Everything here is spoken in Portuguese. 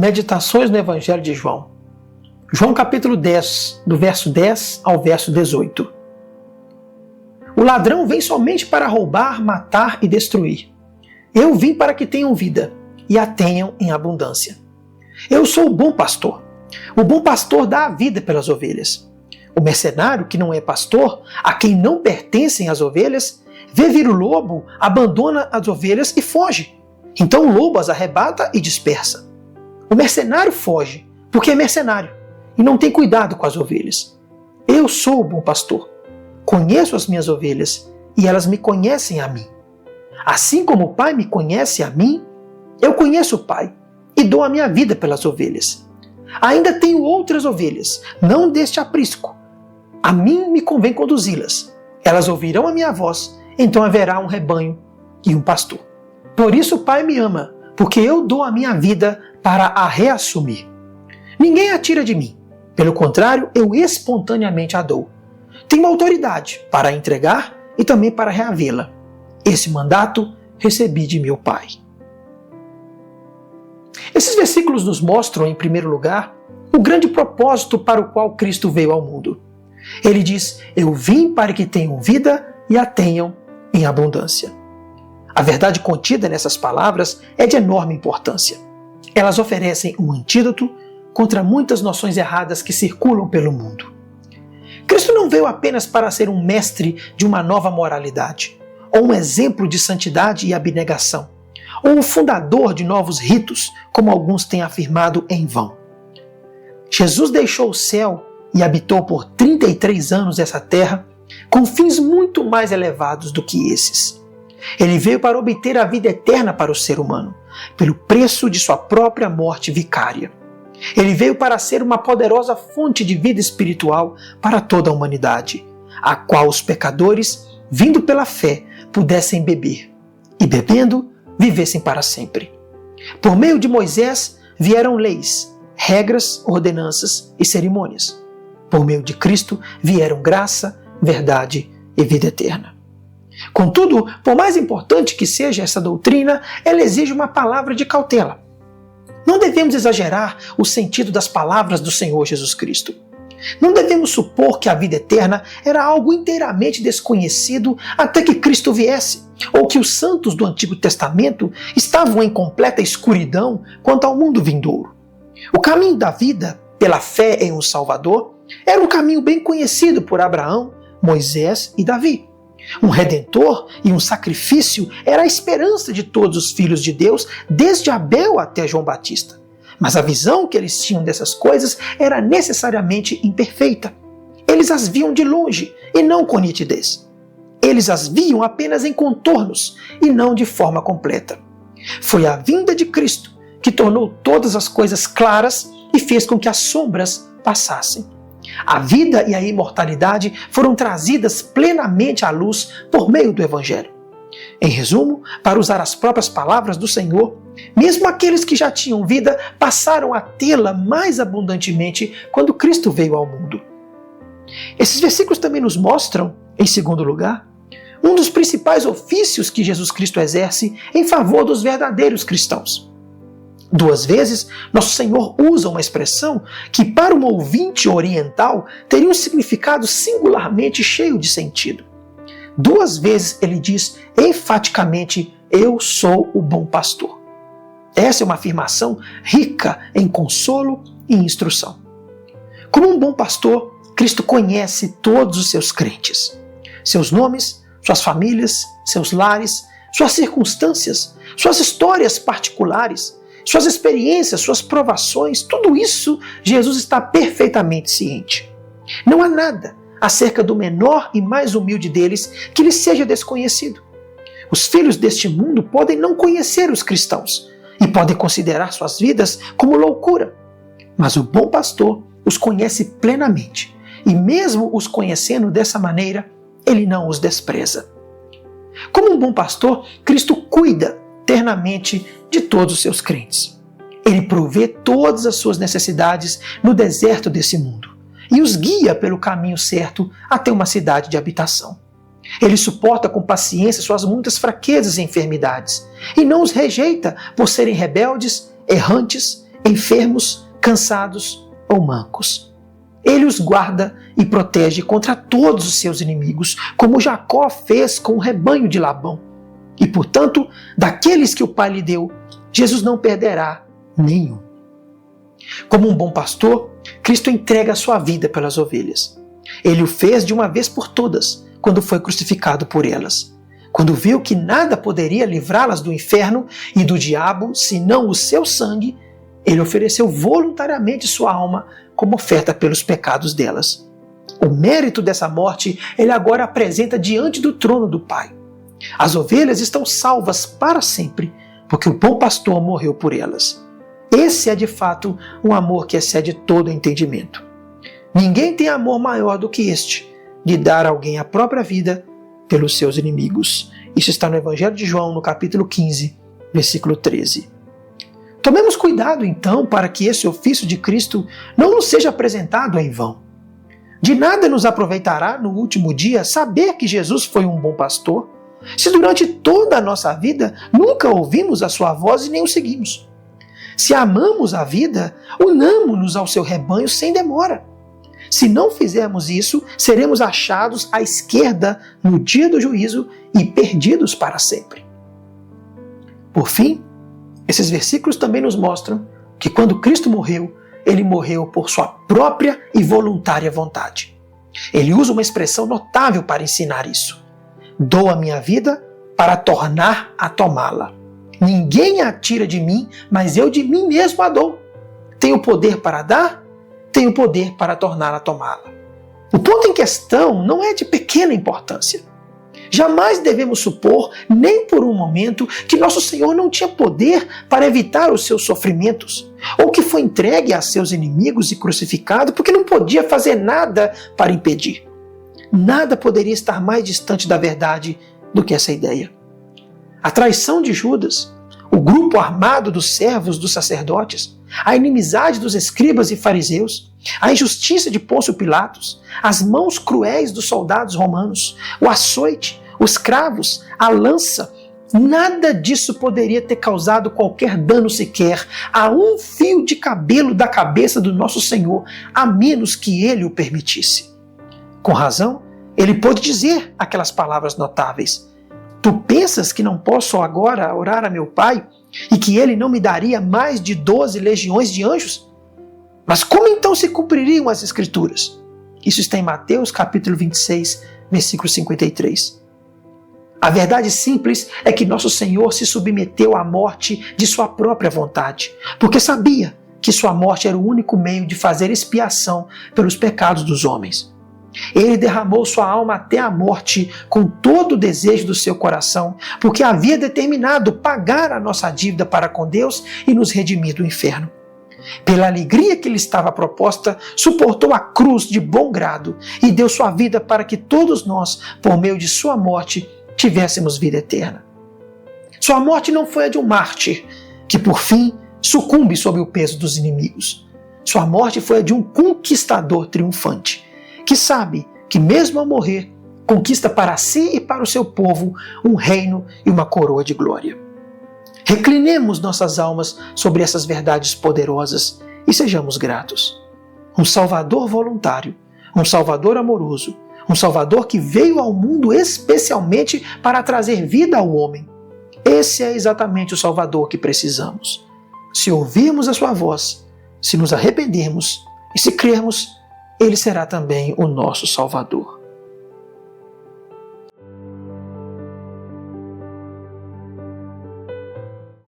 Meditações no Evangelho de João. João capítulo 10, do verso 10 ao verso 18. O ladrão vem somente para roubar, matar e destruir. Eu vim para que tenham vida e a tenham em abundância. Eu sou o bom pastor. O bom pastor dá a vida pelas ovelhas. O mercenário, que não é pastor, a quem não pertencem as ovelhas, vê vir o lobo, abandona as ovelhas e foge. Então o lobo as arrebata e dispersa. O mercenário foge, porque é mercenário, e não tem cuidado com as ovelhas. Eu sou o bom pastor. Conheço as minhas ovelhas, e elas me conhecem a mim. Assim como o Pai me conhece a mim, eu conheço o Pai, e dou a minha vida pelas ovelhas. Ainda tenho outras ovelhas, não deste aprisco. A mim me convém conduzi-las. Elas ouvirão a minha voz, então haverá um rebanho e um pastor. Por isso o Pai me ama, porque eu dou a minha vida para a reassumir. Ninguém a tira de mim. Pelo contrário, eu espontaneamente a dou. Tenho autoridade para a entregar e também para reavê-la. Esse mandato recebi de meu Pai. Esses versículos nos mostram, em primeiro lugar, o grande propósito para o qual Cristo veio ao mundo. Ele diz: eu vim para que tenham vida e a tenham em abundância. A verdade contida nessas palavras é de enorme importância. Elas oferecem um antídoto contra muitas noções erradas que circulam pelo mundo. Cristo não veio apenas para ser um mestre de uma nova moralidade, ou um exemplo de santidade e abnegação, ou um fundador de novos ritos, como alguns têm afirmado em vão. Jesus deixou o céu e habitou por 33 anos essa terra com fins muito mais elevados do que esses. Ele veio para obter a vida eterna para o ser humano, pelo preço de sua própria morte vicária. Ele veio para ser uma poderosa fonte de vida espiritual para toda a humanidade, a qual os pecadores, vindo pela fé, pudessem beber, e bebendo, vivessem para sempre. Por meio de Moisés vieram leis, regras, ordenanças e cerimônias. Por meio de Cristo vieram graça, verdade e vida eterna. Contudo, por mais importante que seja essa doutrina, ela exige uma palavra de cautela. Não devemos exagerar o sentido das palavras do Senhor Jesus Cristo. Não devemos supor que a vida eterna era algo inteiramente desconhecido até que Cristo viesse, ou que os santos do Antigo Testamento estavam em completa escuridão quanto ao mundo vindouro. O caminho da vida, pela fé em um Salvador, era um caminho bem conhecido por Abraão, Moisés e Davi. Um redentor e um sacrifício era a esperança de todos os filhos de Deus, desde Abel até João Batista. Mas a visão que eles tinham dessas coisas era necessariamente imperfeita. Eles as viam de longe e não com nitidez. Eles as viam apenas em contornos e não de forma completa. Foi a vinda de Cristo que tornou todas as coisas claras e fez com que as sombras passassem. A vida e a imortalidade foram trazidas plenamente à luz por meio do Evangelho. Em resumo, para usar as próprias palavras do Senhor, mesmo aqueles que já tinham vida passaram a tê-la mais abundantemente quando Cristo veio ao mundo. Esses versículos também nos mostram, em segundo lugar, um dos principais ofícios que Jesus Cristo exerce em favor dos verdadeiros cristãos. 2 vezes, Nosso Senhor usa uma expressão que para um ouvinte oriental teria um significado singularmente cheio de sentido. 2 vezes ele diz enfaticamente: eu sou o bom pastor. Essa é uma afirmação rica em consolo e instrução. Como um bom pastor, Cristo conhece todos os seus crentes. Seus nomes, suas famílias, seus lares, suas circunstâncias, suas histórias particulares, suas experiências, suas provações, tudo isso Jesus está perfeitamente ciente. Não há nada acerca do menor e mais humilde deles que lhe seja desconhecido. Os filhos deste mundo podem não conhecer os cristãos e podem considerar suas vidas como loucura, mas o bom pastor os conhece plenamente e mesmo os conhecendo dessa maneira, ele não os despreza. Como um bom pastor, Cristo cuida ternamente de todos os seus crentes. Ele provê todas as suas necessidades no deserto desse mundo e os guia pelo caminho certo até uma cidade de habitação. Ele suporta com paciência suas muitas fraquezas e enfermidades e não os rejeita por serem rebeldes, errantes enfermos, cansados ou mancos. Ele os guarda e protege contra todos os seus inimigos, como Jacó fez com o rebanho de Labão. E, portanto, daqueles que o Pai lhe deu, Jesus não perderá nenhum. Como um bom pastor, Cristo entrega a sua vida pelas ovelhas. Ele o fez de uma vez por todas, quando foi crucificado por elas. Quando viu que nada poderia livrá-las do inferno e do diabo, senão o seu sangue, ele ofereceu voluntariamente sua alma como oferta pelos pecados delas. O mérito dessa morte ele agora apresenta diante do trono do Pai. As ovelhas estão salvas para sempre, porque o bom pastor morreu por elas. Esse é de fato um amor que excede todo entendimento. Ninguém tem amor maior do que este, de dar a alguém a própria vida pelos seus inimigos. Isso está no Evangelho de João, no capítulo 15, versículo 13. Tomemos cuidado, então, para que esse ofício de Cristo não nos seja apresentado em vão. De nada nos aproveitará no último dia saber que Jesus foi um bom pastor, se durante toda a nossa vida nunca ouvimos a sua voz e nem o seguimos. Se amamos a vida, unamo-nos ao seu rebanho sem demora. Se não fizermos isso, seremos achados à esquerda no dia do juízo e perdidos para sempre. Por fim, esses versículos também nos mostram que quando Cristo morreu, ele morreu por sua própria e voluntária vontade. Ele usa uma expressão notável para ensinar isso. Dou a minha vida para tornar a tomá-la. Ninguém a tira de mim, mas eu de mim mesmo a dou. Tenho poder para dar, tenho poder para tornar a tomá-la. O ponto em questão não é de pequena importância. Jamais devemos supor, nem por um momento, que nosso Senhor não tinha poder para evitar os seus sofrimentos, ou que foi entregue a seus inimigos e crucificado porque não podia fazer nada para impedir. Nada poderia estar mais distante da verdade do que essa ideia. A traição de Judas, o grupo armado dos servos dos sacerdotes, a inimizade dos escribas e fariseus, a injustiça de Pôncio Pilatos, as mãos cruéis dos soldados romanos, o açoite, os cravos, a lança, nada disso poderia ter causado qualquer dano sequer a um fio de cabelo da cabeça do nosso Senhor, a menos que ele o permitisse. Com razão, ele pôde dizer aquelas palavras notáveis: Tu pensas que não posso agora orar a meu Pai e que ele não me daria mais de 12 legiões de anjos? Mas como então se cumpririam as Escrituras? Isso está em Mateus capítulo 26, versículo 53. A verdade simples é que nosso Senhor se submeteu à morte de sua própria vontade, porque sabia que sua morte era o único meio de fazer expiação pelos pecados dos homens. Ele derramou sua alma até a morte com todo o desejo do seu coração, porque havia determinado pagar a nossa dívida para com Deus e nos redimir do inferno. Pela alegria que lhe estava proposta, suportou a cruz de bom grado e deu sua vida para que todos nós, por meio de sua morte, tivéssemos vida eterna. Sua morte não foi a de um mártir, que por fim sucumbe sob o peso dos inimigos. Sua morte foi a de um conquistador triunfante, que sabe que mesmo ao morrer, conquista para si e para o seu povo um reino e uma coroa de glória. Reclinemos nossas almas sobre essas verdades poderosas e sejamos gratos. Um Salvador voluntário, um Salvador amoroso, um Salvador que veio ao mundo especialmente para trazer vida ao homem. Esse é exatamente o Salvador que precisamos. Se ouvirmos a sua voz, se nos arrependermos e se crermos, ele será também o nosso Salvador.